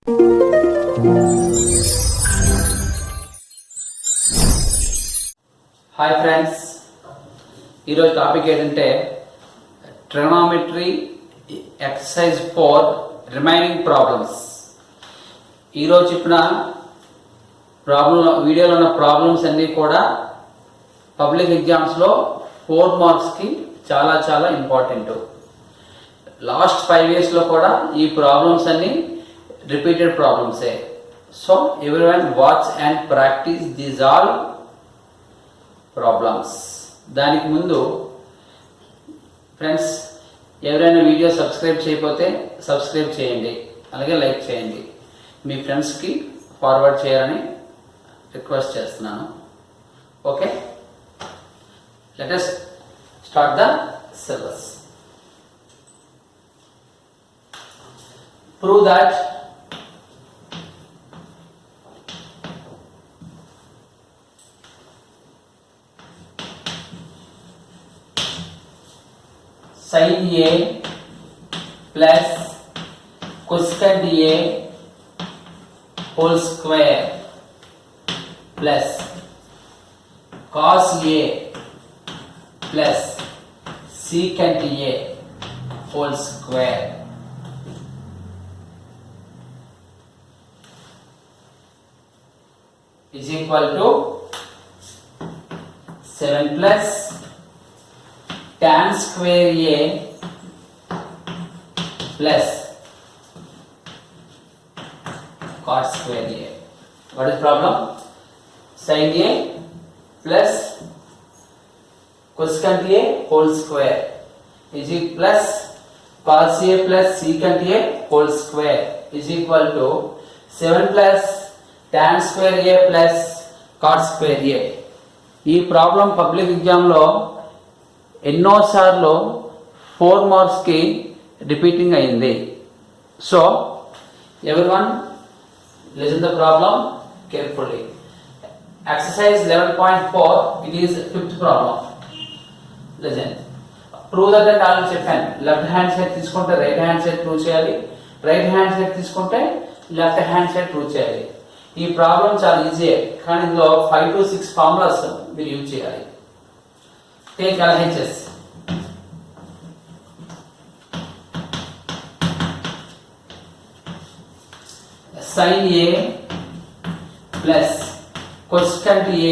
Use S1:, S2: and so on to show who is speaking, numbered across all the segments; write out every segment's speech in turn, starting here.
S1: Hi friends, ఈరోజు topic ఏంటంటే trigonometry exercise for remaining problems. ఈరోజు చెప్పిన వీడియోలో ఉన్న ప్రాబ్లమ్స్ అన్నీ కూడా పబ్లిక్ ఎగ్జామ్స్లో 4 మార్క్స్కి చాలా చాలా ఇంపార్టెంట్. లాస్ట్ 5 ఇయర్స్లో కూడా ఈ ప్రాబ్లమ్స్ అన్నీ రిపీటెడ్ ప్రాబ్లమ్సే. So everyone watch and practise these all problems. దానికి ముందు ఫ్రెండ్స్, ఎవరైనా వీడియో సబ్స్క్రైబ్ చేయకపోతే సబ్స్క్రైబ్ చేయండి, అలాగే లైక్ చేయండి, మీ ఫ్రెండ్స్కి ఫార్వర్డ్ చేయాలని రిక్వెస్ట్ చేస్తున్నాను. Okay, let us start the syllabus. Prove that sin A plus cosecant A whole square plus cos A plus secant A whole square is equal to 7 plus tan square A plus cot square A. What is problem? Sin A plus cosecant A whole square is equal plus cos A plus secant A whole square is equal to 7 plus tan square A plus cot square A. ఈ problem public ఎగ్జామ్లో ఎన్నోసార్లు 4 మార్క్స్కి repeating అయింది. So everyone listen the problem carefully. Exercise 11.4, it is 5th problem. Listen. Prove that అంటే already చెప్పాను. Left hand side తీసుకుంటే right hand side prove చేయాలి, right hand side తీసుకుంటే లెఫ్ట్ హ్యాండ్ సైడ్ ప్రూవ్ చేయాలి. ఈ ప్రాబ్లం చాలా easy, కానీ ఇందులో 5 to 6 ఫార్ములాస్ మీరు యూజ్ చేయాలి. Take LHS. Sin A plus cosecant A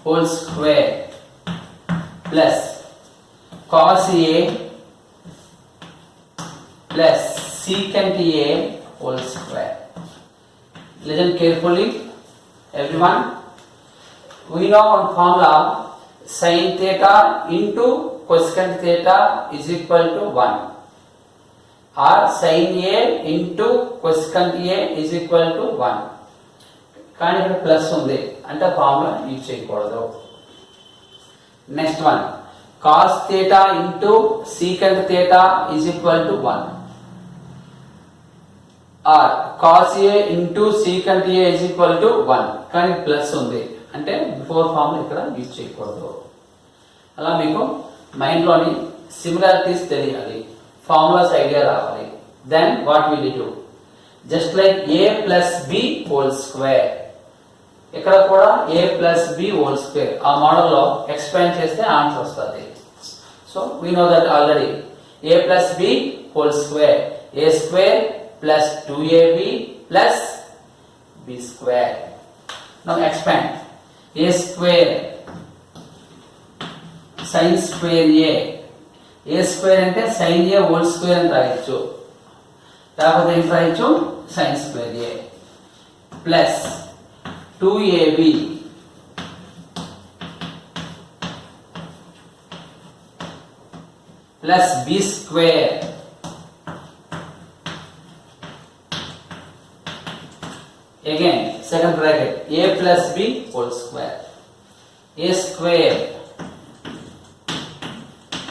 S1: whole square plus cos A plus secant A whole square. Listen carefully, everyone. We know one formula, sin theta into cosecant theta is equal to 1, or sin A into cosecant A is equal to 1. కానీ ఇక్కడ plus ఉంది అంటే formula use చేయకూడదు. Next one, cos theta into secant theta is equal to 1, or cos A into secant A is equal to 1, కానీ plus ఉంది అంటే before formula ఇక్కడ use చేయకూడదు. అలా మీకు మైండ్లోని సిమిలారిటీస్ తెలియాలి, ఫార్ములాస్ ఐడియా రావాలి. Then what will you do? Just like A plus B whole square, ఇక్కడ కూడా A plus B whole square ఆ మోడల్లో ఎక్స్పాండ్ చేస్తే ఆన్సర్ వస్తుంది. So we know that already A plus B whole square, A square plus 2AB plus B square. Now expand. A square sin square A square అంటే sin A whole square అని రాయొచ్చు, లేకపోతే ఏం రాయొచ్చు? sin square A plus 2AB plus B square again second bracket A plus B whole square, A square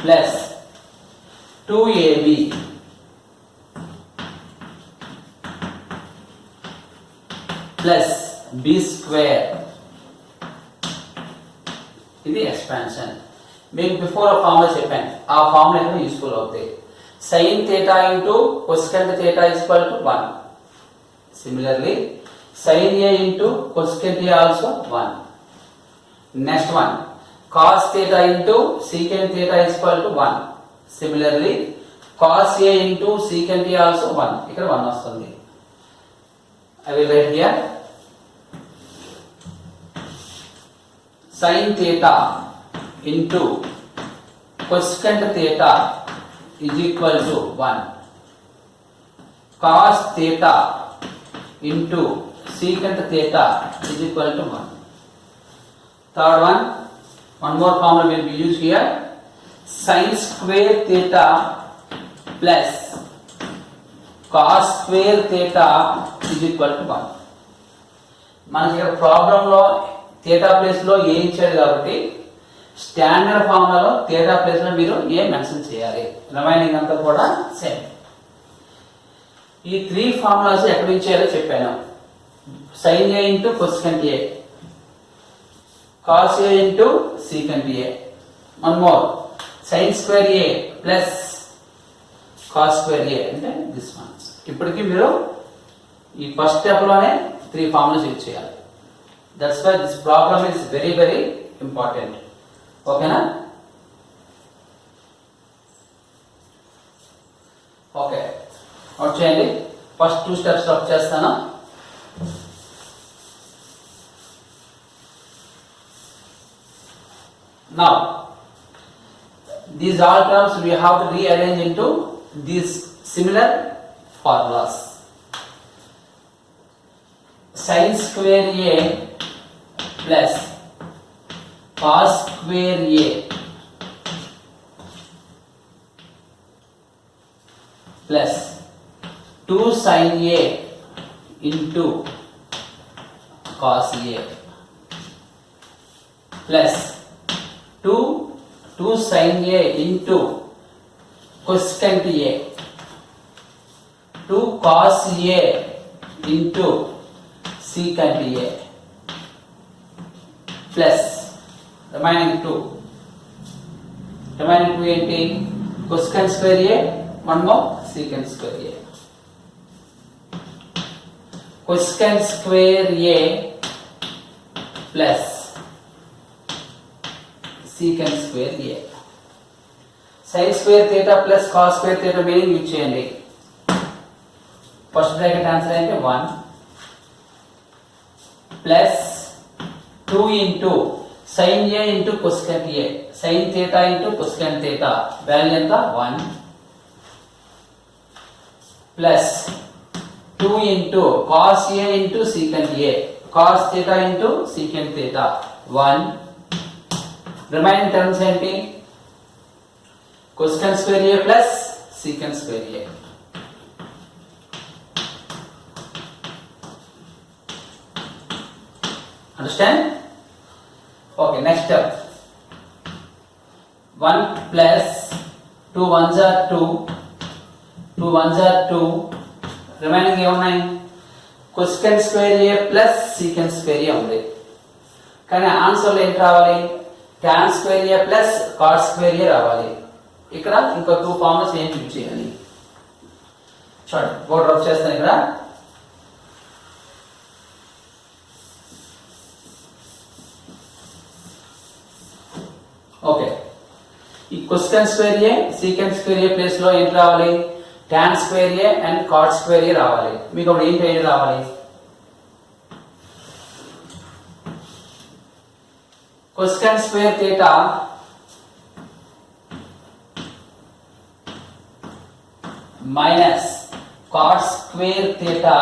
S1: plus 2AB plus B square. ఇది expansion. మీకు before formula చెప్పాను, ఆ ఫార్ములా యూస్ఫుల్ అవుతాయి. sin theta into cosecant theta is equal to 1. Similarly, sin A into cosecant A also 1. Next one, cos theta into secant theta is equal to 1. Similarly, cos A into secant A also 1. ఇక్కడ 1 వస్తుంది. I will write here. Sin theta into cosecant theta is equal to 1. Cos theta into secant theta is equal to 1. Third one more formula will be used here. Sin square theta plus cos square theta is equal to 1. మనకి ఇక్కడ ప్రాబ్లంలో theta place లో ఏ ఇచ్చాడు కాబట్టి standard ఫార్ములాలో theta place లో మీరు ఏ mention చేయాలి. Remaining అంతా కూడా సేమ్. ఈ 3 ఫార్ములాస్ ఎక్కడ ఇచ్చారో చెప్పాను. sin A into cosecant A, cos A into secant A. One more, sin square A plus cos square A అంటే దిస్ వన్. ఇప్పటికి మీరు ఈ ఫస్ట్ స్టెప్ లోనే 3 ఫార్ములాస్ యూజ్ చేయాలి. That's why this problem is very very important. ఓకేనా? Okay, note చేయండి. First 2 steps work చేస్తాను. Now, these all terms we have to rearrange into these similar formulas. Sin square A plus cos square A plus 2 sin A into cos A plus 2 sin A into cosecant A, 2 cos A into secant A plus remaining 2 ఏంటి? cosecant square A, one more secant square A. cosecant square A plus secant square A. sin square theta plus cos square theta meaning use చేయండి. First bracket answer అయితే 1 plus 2 into sin A into cosecant A, sin theta into cosecant theta value ఎంత? 1 plus 2 into cos A into secant A, cos theta into secant theta 1. Remaining terms ఏంటి? cosecant square A plus secant square A. Understand? Okay, next step. 1 plus 2 ones are 2, 2 ones are 2. Remaining ఏమున్నాయి? cosecant square A plus secant square A ఉంది. కానీ ఆన్సర్లో ఏంటి రావాలి? tan square A plus cot square A రావాలి. ఇక్కడ ఇంకో 2 formulas ఏం use చేయాలి? చూడండి, బోర్డ్ రఫ్ చేస్తాను ఇక్కడ. ఓకే, ఈ cosecant square A, secant square A place లో ఏంటి రావాలి? tan square A and cot square A రావాలి. మీకు అప్పుడు ఏంటి ఐడియా రావాలి? cosecant square theta minus cot square theta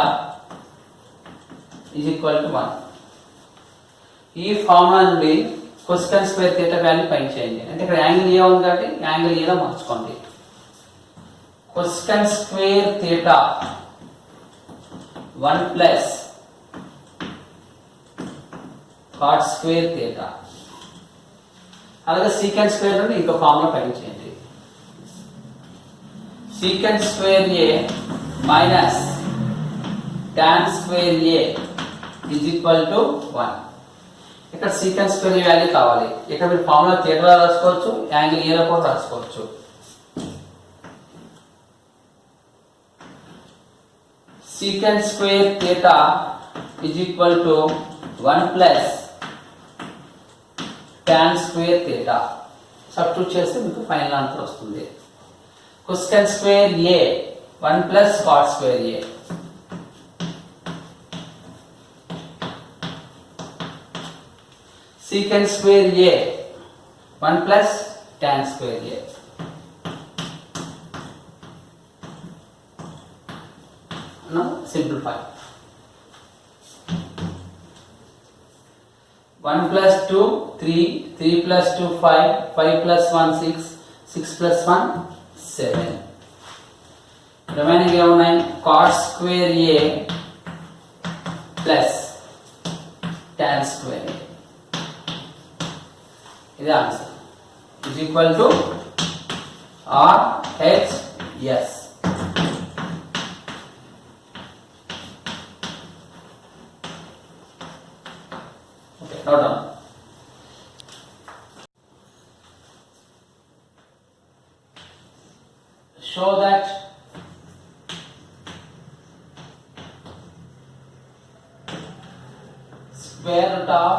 S1: is equal to 1. ఈ ఫార్ములా నుండి cosecant square theta value find చేయండి. అంటే ఇక్కడ యాంగిల్ ఏ ఉంది కాబట్టి యాంగిల్ ఏలో మార్చుకోండి. cosecant square theta 1 plus cot square theta. అలాగే secant square నుండి ఇంకో ఫార్ములా ఫైండ్ చేయండి. secant square A minus tan square A is equal to 1. ఇక్కడ secant square A వాల్యూ కావాలి. ఇక్కడ మీరు ఫార్ములా థీటా రాసుకోవచ్చు, యాంగిల్ ఏలో కూడా రాసుకోవచ్చు. secant square theta is equal to 1 plus tan square theta. Substitute చేస్తే మీకు ఫైనల్ ఆన్సర్ వస్తుంది. cosecant square a 1 plus cot square a. secant square a 1 plus tan square a. Now simplify. 1 plus 2 3, 3 plus 2 5, 5 plus 1 6, 6 plus 1 7. Remaining ఉన్నాయి cot square a plus tan square a. ఇది answer. is equal to RHS. Okay, note down. Show that square root of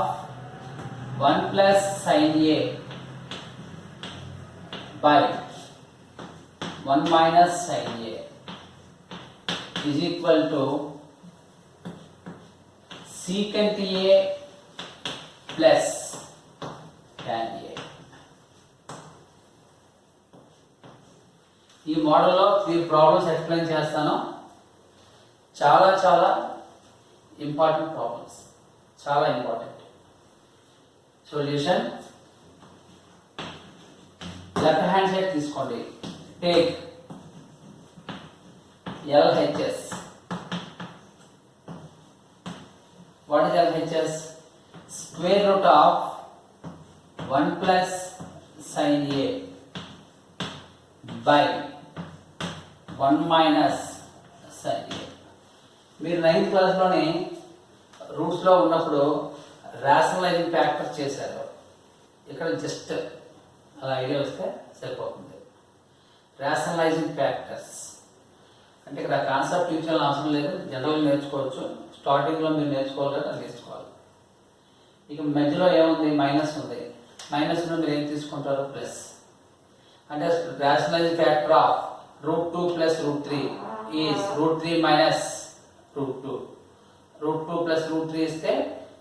S1: 1 plus sin a by 1 minus sin a is equal to secant a plus tan a. ఈ మోడల్లో 3 problems explain చేస్తాను. చాలా important problems, చాలా important. Solution left hand side తీసుకోండి. Take LHS. What is LHS? Square root of 1 plus sin a by 1 minus sin a. మీరు 9th క్లాస్లోనే రూట్స్లో ఉన్నప్పుడు rationalising factors చేశారు. ఇక్కడ జస్ట్ అలా ఐడియా వస్తే సరిపోతుంది. రేషనలైజింగ్ ఫ్యాక్టర్స్ అంటే ఇక్కడ కాన్సెప్ట్ యూజువల్ అవసరం లేదు, జనరల్ నేర్చుకోవచ్చు. స్టార్టింగ్లో మీరు నేర్చుకోవాలి కదా, అది నేర్చుకోవాలి. ఇక మధ్యలో ఏముంది? మైనస్ ఉంది. మైనస్లో మీరు ఏం తీసుకుంటారు? ప్లస్. అంటే rationalising factor of √2 plus √3 is √3 minus √2. √2 plus √3 ఇస్తే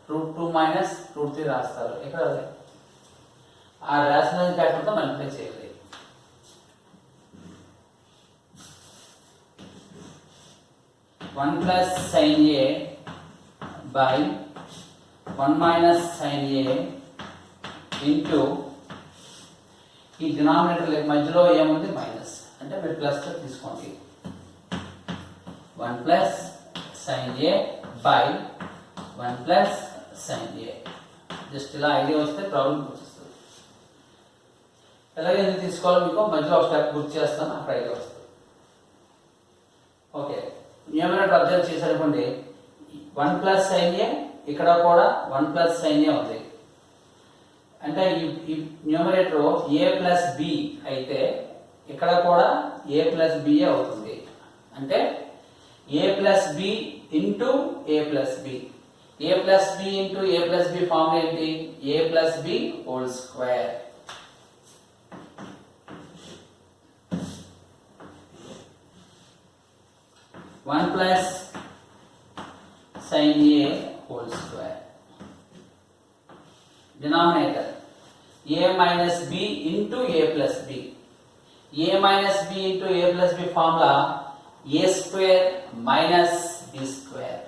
S1: √2 minus √3 రాస్తారు. ఇక్కడ ఆ రేషనలైజింగ్ ఫ్యాక్టర్తో మల్టిప్లై చేయాలి. One plus sin a by 1 minus sin a into ఈ డినామినేటర్ మధ్యలో ఏముంది? మైనస్. అంటే మీరు ప్లస్ తీసుకోండి. 1 plus sin a by 1 plus sin a. Just ఇలా ఐడియా వస్తే ప్రాబ్లం వచ్చేస్తుంది. ఎలాగే ఎందుకు తీసుకోవాలో మీకు మధ్యలో ఒక స్టెప్ గుర్తు చేస్తాను, అక్కడ ఐడియా వస్తుంది. ఓకే, న్యూమరేటర్ అబ్జర్వ్ చేశారనుకోండి. 1 plus sin a, ఇక్కడ కూడా 1 plus sin a ఉంది. అంటే ఈ న్యూమరేటర్ a plus b అయితే ఇక్కడ కూడా a plus b అవుతుంది. అంటే a plus b into a plus b. a plus b into a plus b form ఏంటి? a plus b whole square. One plus sin a whole square. Denominator a minus b into a plus b. a minus b into a plus b formula a square minus b square.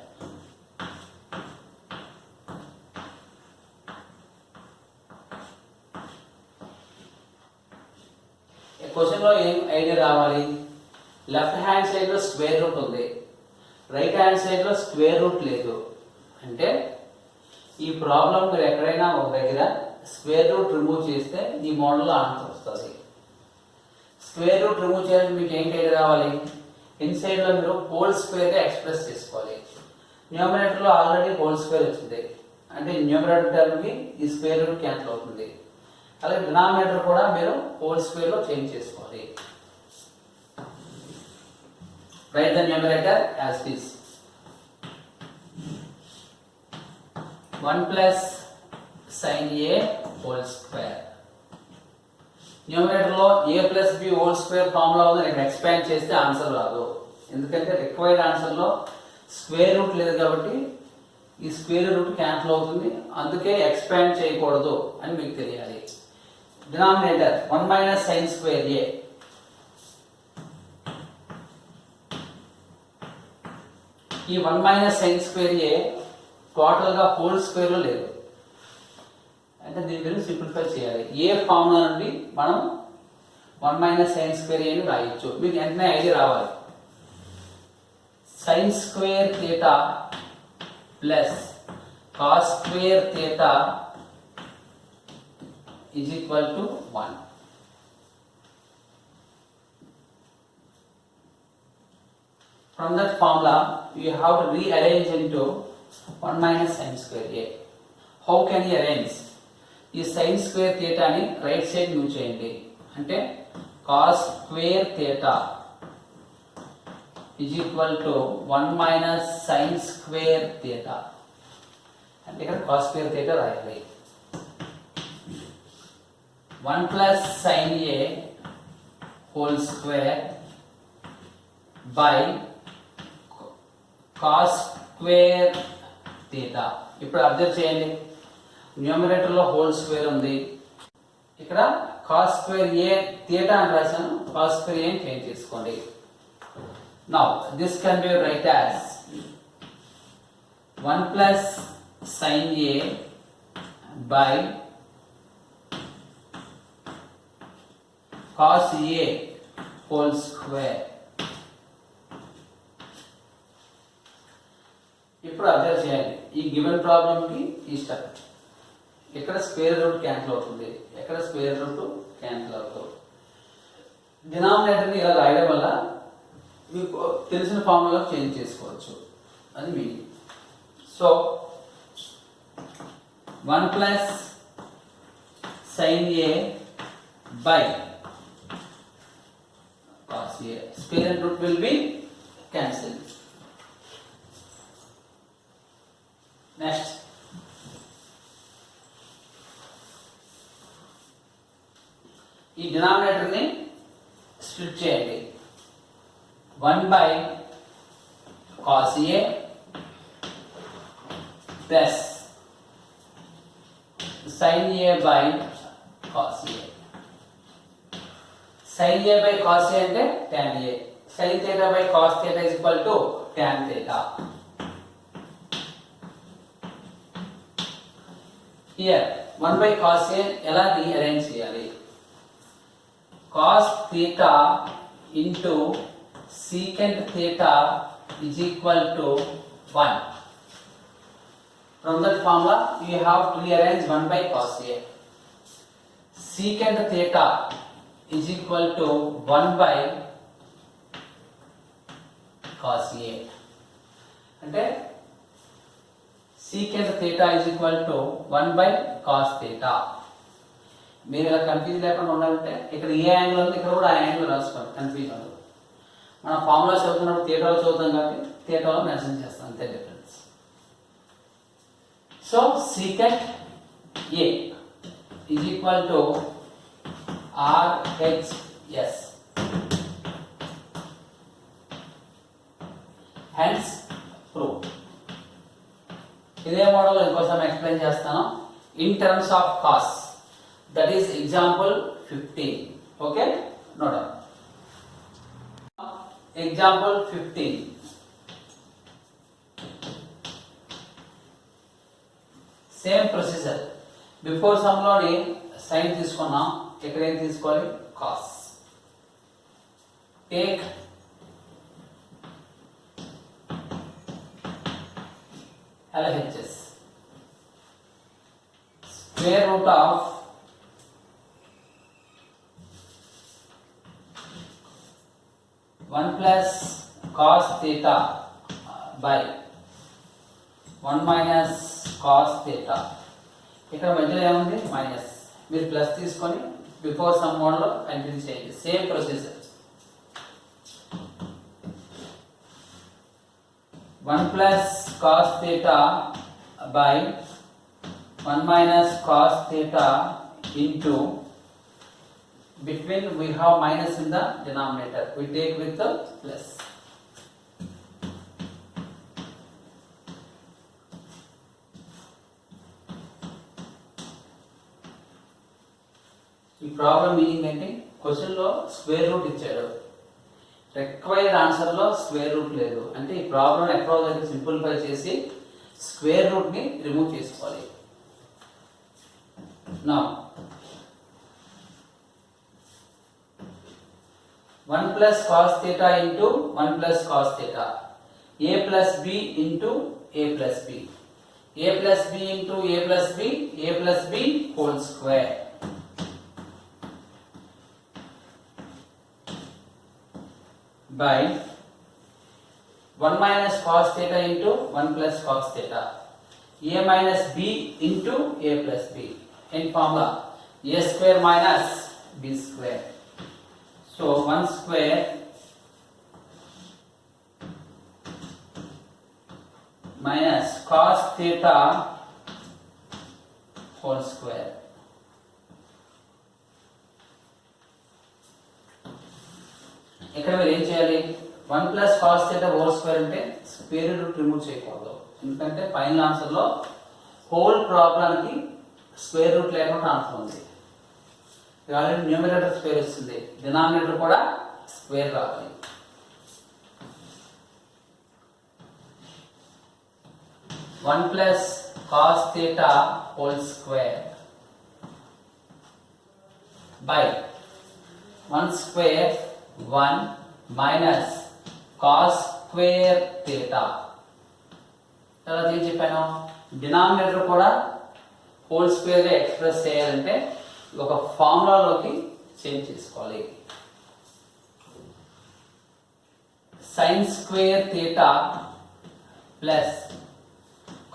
S1: Question లో ఏం idea రావాలి? Left hand side లో square root ఉంది, right hand side లో square root లేదు. అంటే ఈ problem మీరు ఎక్కడైనా ఒక దగ్గర స్క్వేర్ రూట్ రిమూవ్ చేస్తే ఈ మోడల్లో ఆన్సర్ వస్తుంది. స్క్వేర్ రూట్ రిమూవ్ చేయాలంటే మీకు ఏంటి ఐడియా రావాలి? ఇన్సైడ్ లో మీరు హోల్ స్క్వేర్ గా ఎక్స్ప్రెస్ చేసుకోవాలి. న్యూమరేటర్ లో ఆల్రెడీ హోల్ స్క్వేర్ వచ్చింది, అంటే న్యూమరేటర్ టర్మ్ కి ఈ స్క్వేర్ రూట్ క్యాన్సిల్ అవుతుంది. అలాగే డినామినేటర్ కూడా మీరు హోల్ స్క్వేర్ లో చేంజ్ చేసుకోవాలి. Write the numerator as it is. 1 plus sin A whole square. Numerator లో a plus b whole square formula ఉంది, నేను ఎక్స్పాండ్ చేస్తే ఆన్సర్ రాదు. ఎందుకంటే రిక్వైర్డ్ ఆన్సర్ లో స్క్వేర్ రూట్ లేదు కాబట్టి ఈ స్క్వేర్ రూట్ క్యాన్సిల్ అవుతుంది, అందుకే ఎక్స్పాండ్ చేయకూడదు అని మీకు తెలియాలి. Denominator 1 minus sine square a. ఈ 1 minus sine square a total గా హోల్ స్క్వేర్ లో లేదు, అంటే దీని గురించి సింప్లిఫై చేయాలి. ఏ ఫార్ములా నుండి మనం 1 మైనస్ సైన్ స్క్వేర్ ఏని రాయొచ్చు, మీకు వెంటనే ఐడియా రావాలి. Sine square theta plus cos square theta is equal to 1. From that formula, you have to rearrange into 1 minus sin square a. How can you arrange? ఈ sin square theta ని right side move చేయండి, అంటే cos square theta is equal to 1 minus sin square theta. అంటే ఇక్కడ cos square theta రాయాలి. 1 plus sin a whole square by cos square theta. ఇప్పుడు observe చేయండి, numerator లో హోల్ స్క్వేర్ ఉంది, ఇక్కడ cos స్క్వేర్ a థీటా అని రాశాను, cos స్క్వేర్ a చేంజ్ చేసుకోండి. Now this can be right as 1 plus sin a by cos a whole square. ఇప్పుడు observe చేయాలి, ఈ గివెన్ ప్రాబ్లమ్ కి ఈ స్టెప్, ఇక్కడ స్క్వేర్ రూట్ క్యాన్సిల్ అవుతుంది, ఎక్కడ స్క్వేర్ రూట్ క్యాన్సిల్ అవుతుంది. డినామినేటర్ ని ఇలా రాయడం వల్ల మీకు తెలిసిన ఫార్ములా చేంజ్ చేసుకోవచ్చు, అది మీ. So 1 plus sin a by cos a, square root will be cancelled. Next ఈ డినామినేటర్ ని స్ప్లిట్ చేయండి. 1 by cos a plus sin a by cos a. sin a by cos a అంటే tan a. sin theta by cos theta is equal to tan theta. Here 1 by cos a ఎలా rearrange చేయాలి? cos theta into secant theta is equal to 1. From that formula you have to rearrange 1 by cos a. Secant theta is equal to 1 by cos a. అంటే secant theta is equal to 1 by cos theta. మీరు ఇలా confuse లేకుండా ఉండాలంటే ఇక్కడ ఏ angle ఉంది, ఇక్కడ కూడా ఆ యాంగిల్ రాసుకోండి, కన్ఫ్యూజ్ ఉండదు. మన ఫార్ములా చదువుతున్నప్పుడు థీటాలో చదువుతాం కాబట్టి థీటాలో మెన్షన్ చేస్తాం, అంతే difference. So secant a is equal to RHS. Hence proof. ఇదే మోడల్ ఇంకోసారి ఎక్స్ప్లెయిన్ చేస్తాను in terms of cos. That is example 15. Okay, note down. Example 15. Same procedure. Before some లోని సైన్ తీసుకున్నాం, ఇక్కడ ఏం తీసుకోవాలి? Cos. Take LHS. Square root of 1 plus cos theta by 1 minus cos theta. ఇక్కడ మధ్యలో ఏముంది? మైనస్. మీరు ప్లస్ తీసుకొని బిఫోర్ సమ్ మోడ్లో కంటిన్యూ చేయండి. Same procedure. 1 plus cos theta by 1 minus cos theta into, between we have minus in the denominator, we take with the plus. ఈ problem meaning ఏంటి, question లో స్క్వేర్ రూట్ ఇచ్చాడు, required answer లో square root లేదు అంటే ఈ problem ఎక్కడో దగ్గర సింప్లిఫై చేసి స్క్వేర్ రూట్ ని రిమూవ్ చేసుకోవాలి. Now 1 plus cos theta into 1 plus cos theta, a plus b into a plus b, a plus b into a plus b, a plus b whole square by 1 minus cos theta into 1 plus cos theta, a minus b into a plus b, in formula a square minus b square. So 1 square minus cos theta whole square. ఇక్కడ మీరు ఏం చేయాలి, 1 plus cos theta whole square అంటే square root remove చేయకూడదు, ఎందుకంటే final answer లో whole ప్రాబ్లంకి square root లేకుండా ఆన్సర్ ఉంది. ఆల్రెడీ న్యూమరేటర్ స్క్వేర్ వస్తుంది, డినామినేటర్ కూడా స్క్వేర్ రావాలి. One plus cos theta whole square by 1 square 1 minus cos square theta. తర్వాత ఏం చెప్పాను, డినామినేటర్ కూడా హోల్ స్క్వేర్ గా ఎక్స్ప్రెస్ చేయాలంటే ఒక ఫార్ములాలోకి చేంజ్ చేసుకోవాలి. Sine square theta plus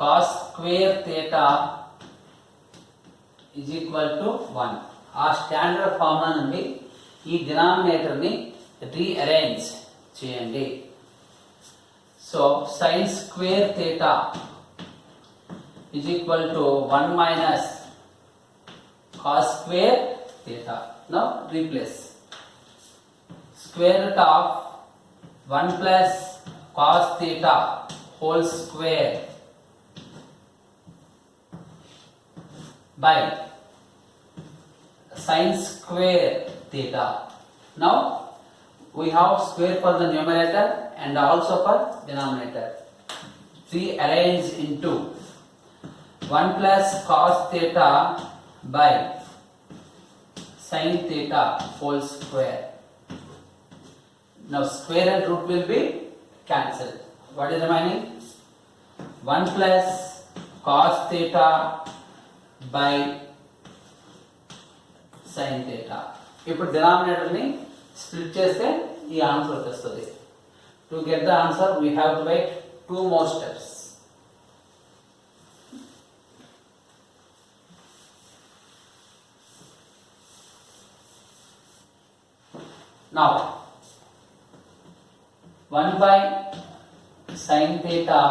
S1: cos square theta is equal to 1. ఆ స్టాండర్డ్ ఫార్ములా నుండి ఈ డినామినేటర్ ని రీఅరేంజ్ చేయండి. So sine square theta is equal to 1 minus cos square theta. Now replace square root of 1 plus cos theta whole square by sin square theta. Now we have square for the numerator and also for denominator. Rearrange into 1 plus cos theta by sin theta whole square. Now square and root will be cancelled. What is remaining? 1 plus cos theta by sin theta. ఇప్పుడు denominator ని split చేస్తే ఈ answer వచ్చేస్తుంది. To get the answer we have to wait 2 more steps. Now 1 by sin theta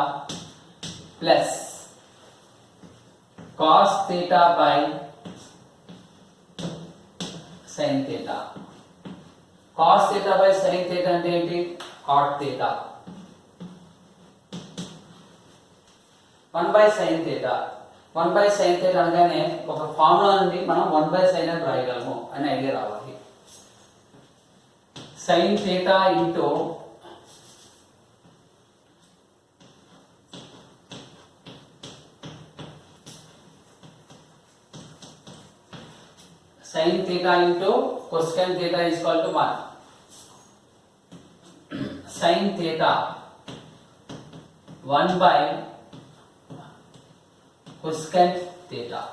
S1: plus cos theta by sin theta. Cos theta by sin theta అంటే ఏంటి, cot theta. 1 by sin theta. 1 by sin theta అనగానే ఒక formula నుండి మనం 1 by sin అని రాయగలము అనే idea రావాలి. sin theta into sin theta into cosecant theta is equal to 1. Sin theta 1 by cosecant theta.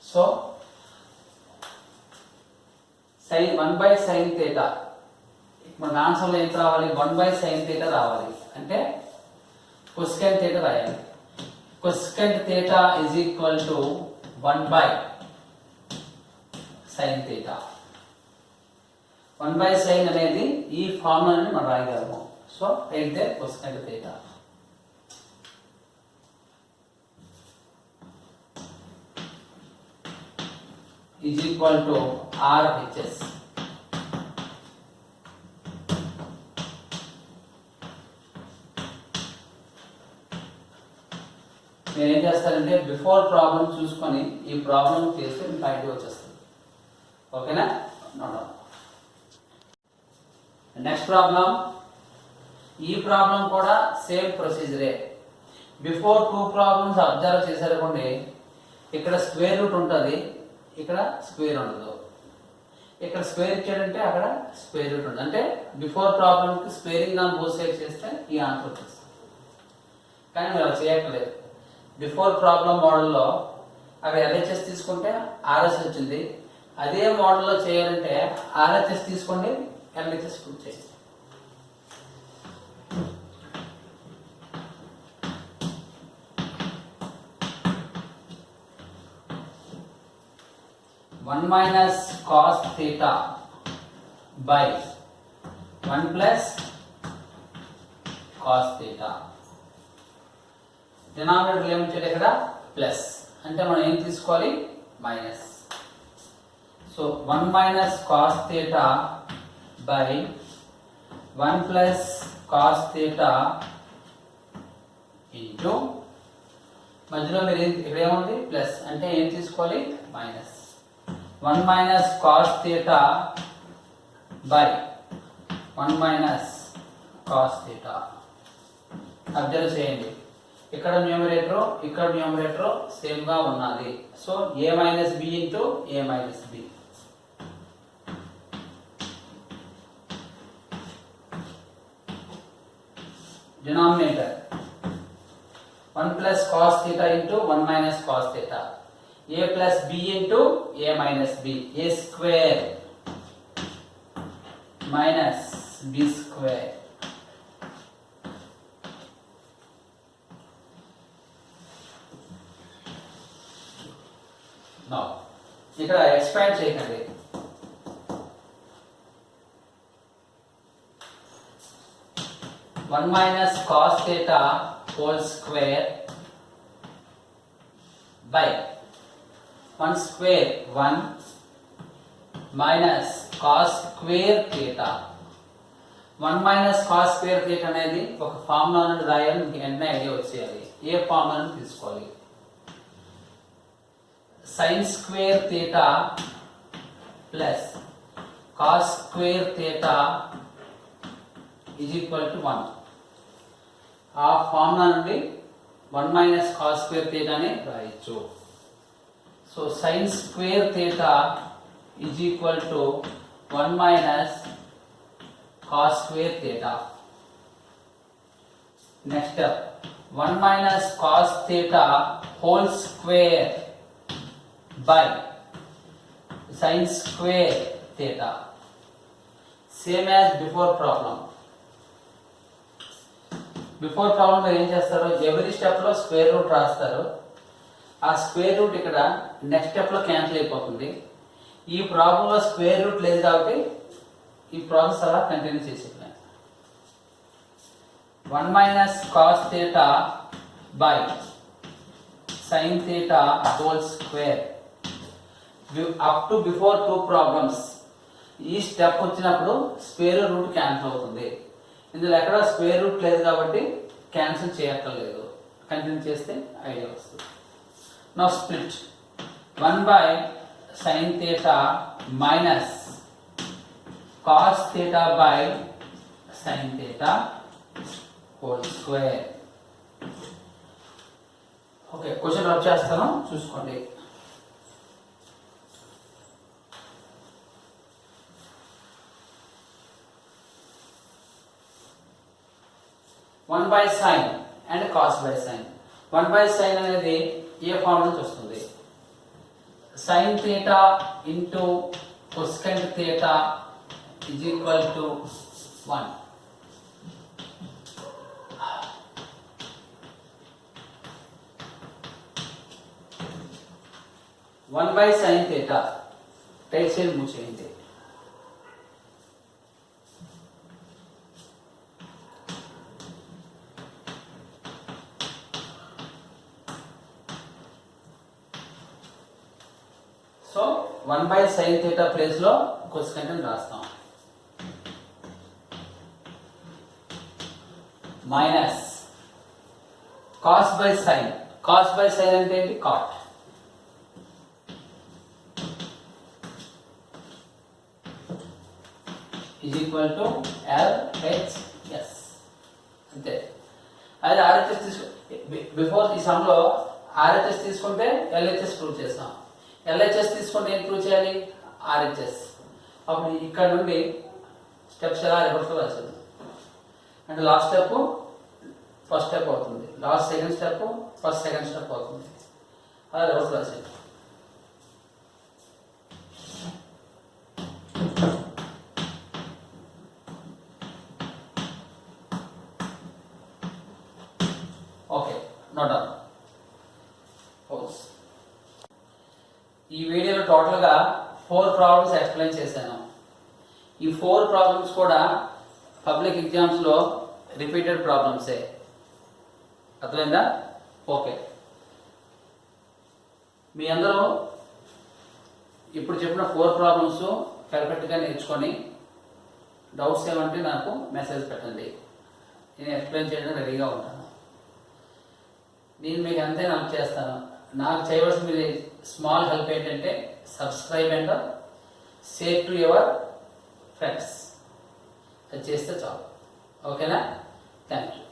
S1: So sin 1 by sin theta మనకు ఆన్సర్లో ఎంత రావాలి 1/sin θ రావాలి అంటే cosecant θ రాయాలి cosecant θ is equal to 1/sin θ 1/sin అనేది ఈ ఫార్ములాని మనం రాయగలము so take the cosecant θ is equal to RHS నేను ఏం చేస్తానంటే బిఫోర్ ప్రాబ్లం చూసుకొని ఈ ప్రాబ్లం చేస్తే మీకు ఐడియా వచ్చేస్తుంది ఓకేనా నెక్స్ట్ ప్రాబ్లం ఈ ప్రాబ్లం కూడా సేమ్ ప్రొసీజరే బిఫోర్ 2 ప్రాబ్లమ్స్ అబ్జర్వ్ చేశారనుకోండి ఇక్కడ స్క్వేర్ రూట్ ఉంటుంది ఇక్కడ స్క్వేర్ ఉండదు ఇక్కడ స్క్వేర్ ఇచ్చాడంటే అక్కడ స్క్వేర్ రూట్ ఉంటుంది అంటే బిఫోర్ ప్రాబ్లంకి స్క్వేరింగ్ ఆన్ బోత్ సైడ్స్ చేస్తే ఈ ఆన్సర్ వచ్చేస్తుంది కానీ మీరు అలా చేయట్లేదు బిఫోర్ ప్రాబ్లం మోడల్లో అక్కడ ఎల్హెచ్ఎస్ తీసుకుంటే ఆర్ఎస్ఎస్ వచ్చింది అదే మోడల్లో చేయాలంటే ఆర్హెచ్ఎస్ తీసుకోండి ఎల్హెచ్ఎస్ ప్రూవ్ చేయండి (1 minus cos theta by 1 plus cos theta) denominator ఏమిచ్చాడు ఇక్కడ ప్లస్ అంటే మనం ఏం తీసుకోవాలి minus so 1 minus cos theta by 1 plus cos theta into మధ్యలో మీరు ఇక్కడ ఏముంది ప్లస్ అంటే ఏం తీసుకోవాలి minus 1 minus cos theta by 1 minus cos theta observe చేయండి ఇక్కడ న్యూమరేటర్ సేమ్ గా ఉన్నది so a minus b into a minus b denominator 1 plus cos theta into 1 minus cos theta a plus b into a minus b a square minus b square now ఇక్కడ expand చేయకండి 1 minus cos theta whole square by 1 square 1 minus cos square theta 1 minus cos square theta అనేది ఒక formula నుండి రాయాలి మీకు ఎన్ని idea వచ్చేయాలి ఏ ఫార్ములాను తీసుకోవాలి sin square theta plus cos square theta is equal to 1 ఆ ఫార్ములా నుండి 1 minus cos square theta ని రాయొచ్చు so sin square theta is equal to 1 minus cos square theta next step 1 minus cos theta whole square by sin square theta same as before problem before problem మీరు ఏం చేస్తారు every step లో square root రాస్తారు ఆ square root ఇక్కడ next step లో cancel అయిపోతుంది ఈ ప్రాబ్లం లో స్క్వేర్ రూట్ లేదు కాబట్టి ఈ ప్రాసెస్ అలా కంటిన్యూ చేసేది 1 minus cos theta by sin theta whole square up to before 2 problems ఈ స్టెప్ వచ్చినప్పుడు స్క్వేర్ రూట్ క్యాన్సిల్ అవుతుంది ఇందులో ఎక్కడ స్క్వేర్ రూట్ లేదు కాబట్టి క్యాన్సిల్ చేయక్కర్లేదు కంటిన్యూ చేస్తే ఐడియా వస్తుంది now split 1 by sin theta minus cos theta by sin theta whole square okay question rub చేస్తాను చూసుకోండి 1 by sin and cos by sin 1 by sin అనేది ఏ ఫార్మ్ నుంచి వస్తుంది sin theta into cosecant theta is equal to 1. One by sin theta. Right side move చేయండి. So 1 by sin theta place లో cosecant రాస్తాం. Minus cos by sin. cos by sin అంటే ఏంటి? cot. is equal to LHS. అంతే. అది RHS తీసుకు before ఈ సమ్లో RHS తీసుకుంటే LHS ప్రూవ్ చేస్తాం. LHS తీసుకుంటే ఏం ప్రూవ్ చేయాలి? RHS. అప్పుడు ఇక్కడ నుండి స్టెప్స్ ఎలా రివర్స్లో రాసేది అంటే లాస్ట్ స్టెప్ ఫస్ట్ స్టెప్ అవుతుంది, last second step first second step అవుతుంది. అలా రివర్స్ రాసేది. Okay, note down. ఈ వీడియోలో టోటల్గా 4 ప్రాబ్లమ్స్ ఎక్స్ప్లెయిన్ చేశాను. ఈ 4 ప్రాబ్లమ్స్ కూడా పబ్లిక్ ఎగ్జామ్స్లో రిపీటెడ్ ప్రాబ్లమ్సే. అర్థమైందా? ఓకే, మీ అందరూ ఇప్పుడు చెప్పిన 4 ప్రాబ్లమ్స్ పర్ఫెక్ట్గా నేర్చుకొని డౌట్స్ ఏమంటే నాకు మెసేజ్ పెట్టండి, నేను ఎక్స్ప్లెయిన్ చేయడానికి రెడీగా ఉంటాను. నేను మీకు అంతే నాకు చేస్తాను. నాకు చేయవలసిన మీరు స్మాల్ హెల్ప్ ఏంటంటే subscribe and share to your friends. అది చేస్తే చాలు. ఓకేనా? Thank you.